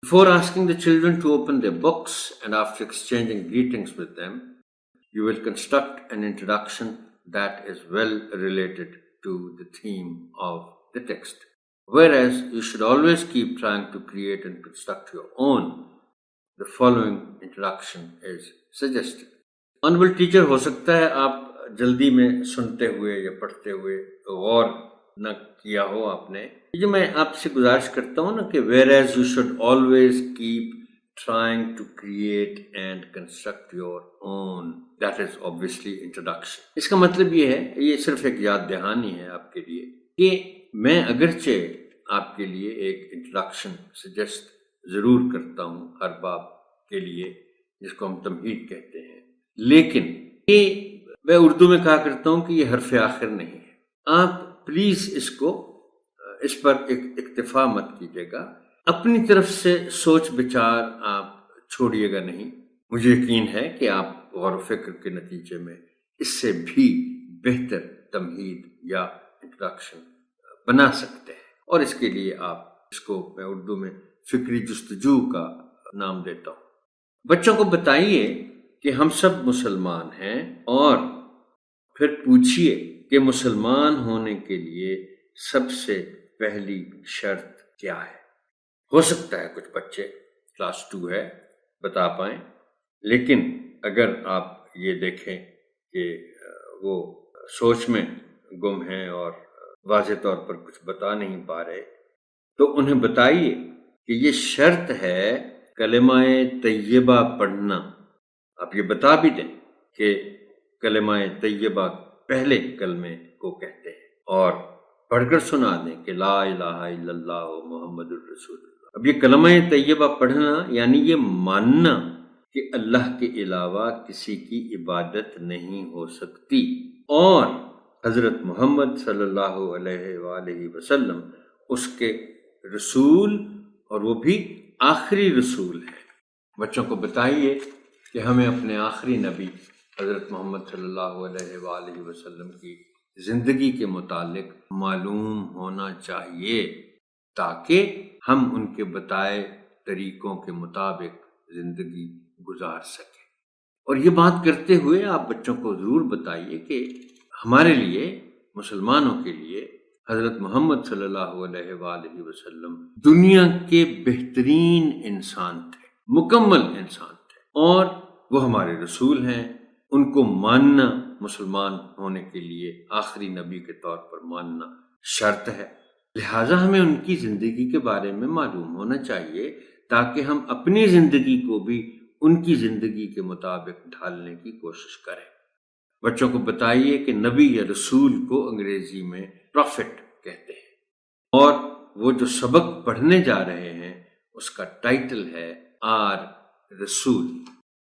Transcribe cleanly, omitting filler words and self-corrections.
Before asking the children to open their books and after exchanging greetings with them, you will construct an introduction that is well related to the theme of the text. Whereas you should always keep trying to create and construct your own, the following introduction is suggested. Honorable teacher, हो सकता है आप जल्दी में सुनते हुए या पढ़ते हुए गौर न किया हो आपने। जो मैं आपसे गुजारिश करता हूँ ना कि whereas you should always keep trying to create and construct your own, that is obviously introduction. इसका मतलब ये है, ये सिर्फ एक याद दहानी है आपके लिए कि मैं अगरचे आपके लिए एक इंट्रोडक्शन सजेस्ट ज़रूर करता हूँ हर बाब के लिए, जिसको हम तमहीद कहते हैं, लेकिन ये मैं उर्दू में कहा करता हूँ कि ये हर्फ आखिर नहीं है। आप प्लीज़ इस पर एक इक्तिफा मत कीजिएगा, अपनी तरफ से सोच विचार आप छोड़िएगा नहीं। मुझे यकीन है कि आप गौर व फिक्र के नतीजे में इससे भी बेहतर तमहीद या इंट्रोडक्शन बना सकते हैं, और इसके लिए आप इसको मैं उर्दू में फिक्री जुस्तजू का नाम देता हूँ। बच्चों को बताइए कि हम सब मुसलमान हैं और फिर पूछिए कि मुसलमान होने के लिए सबसे पहली शर्त क्या है। हो सकता है कुछ बच्चे क्लास 2 है बता पाएं, लेकिन अगर आप ये देखें कि वो सोच में गुम हैं और वाज़ेह तौर पर कुछ बता नहीं पा रहे, तो उन्हें बताइए कि ये शर्त है कलिमाए तैयबा पढ़ना। आप ये बता भी दें कि कलिमाए तैयबा पहले कलमे को कहते हैं, और पढ़कर सुना दें कि ला इलाहा इल्लल्लाह मुहम्मदुर रसूलुल्लाह। अब ये कलिमाए तैयबा पढ़ना यानी ये मानना कि अल्लाह के अलावा किसी की इबादत नहीं हो सकती और हज़रत मोहम्मद सल्लल्लाहु अलैहि वसल्लम उसके रसूल और वो भी आखिरी रसूल है। बच्चों को बताइए कि हमें अपने आखिरी नबी हज़रत मोहम्मद सल्लल्लाहु अलैहि वसल्लम की ज़िंदगी के मुतालिक मालूम होना चाहिए ताकि हम उनके बताए तरीक़ों के मुताबिक ज़िंदगी गुजार सकें। और ये बात करते हुए आप बच्चों को ज़रूर बताइए कि हमारे लिए, मुसलमानों के लिए, हज़रत मोहम्मद सल्लल्लाहु अलैहि वसल्लम दुनिया के बेहतरीन इंसान थे, मुकम्मल इंसान थे, और वो हमारे रसूल हैं। उनको मानना मुसलमान होने के लिए आखिरी नबी के तौर पर मानना शर्त है। लिहाजा हमें उनकी ज़िंदगी के बारे में मालूम होना चाहिए ताकि हम अपनी ज़िंदगी को भी उनकी ज़िंदगी के मुताबिक ढालने की कोशिश करें। बच्चों को बताइए कि नबी या रसूल को अंग्रेज़ी में प्रॉफिट कहते हैं, और वो जो सबक पढ़ने जा रहे हैं उसका टाइटल है आर रसूल।